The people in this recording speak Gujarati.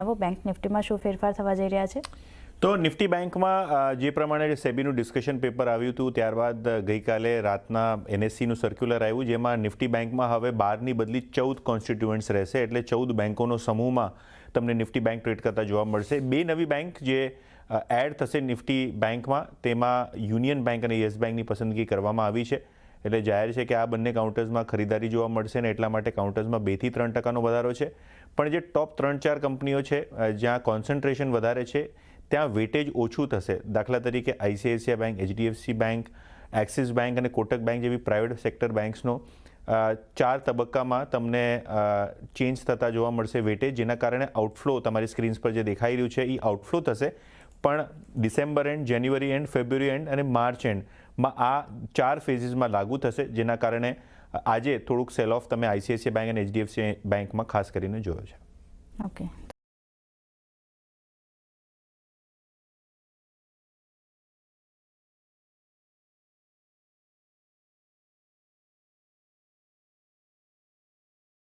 હવે બેંક નિફ્ટીમાં શું ફેરફાર થવા જઈ રહ્યા છે? તો નિફ્ટી બેંકમાં જે પ્રમાણે સેબીનું ડિસ્કશન પેપર આવ્યું હતું ત્યારબાદ ગઈકાલે રાતના એનએસસીનું સર્ક્યુલર આવ્યું, જેમાં નિફ્ટી બેંકમાં હવે 12ની બદલી 14 કોન્સ્ટિટ્યુઅન્ટ્સ રહેશે, એટલે 14 બેંકોનો સમૂહમાં તમને નિફ્ટી બેંક ટ્રેડ કરતા જોવા મળશે. 2 નવી બેંક જે એડ થશે નિફ્ટી બેંકમાં, તેમાં યુનિયન બેંક અને યસ બેંકની પસંદગી કરવામાં આવી છે. એટલે જાહેર છે કે આ બંને કાઉન્ટર્સમાં ખરીદારી જોવા મળશે ને એટલા માટે કાઉન્ટર્સમાં 2 થી 3% વધારો છે. પણ જે ટોપ 3-4 કંપનીઓ છે જ્યાં કોન્સન્ટ્રેશન વધારે છે ત્યાં વેટેજ ઓછું થશે. દાખલા તરીકે ICICI bank, HDFC bank, axis bank અને કોટક બેંક જેવી પ્રાઇવેટ સેક્ટર બેંક્સનો 4 તબક્કામાં તમને ચેન્જ થતા જોવા મળશે વેટેજ, જેના કારણે આઉટફ્લો તમારી સ્ક્રીન્સ પર જે દેખાઈ રહ્યું છે એ આઉટફ્લો થશે. પણ December and, January and, February end અને માર્ચ એન્ડમાં આ 4 ફેઝીસમાં લાગુ થશે, જેના કારણે આજે થોડુંક સેલ ઓફ તમે આઈસીઆઈસીઆઈ બેંક અને એચડીએફસી બેંકમાં ખાસ કરીને જોયો છે. ઓકે.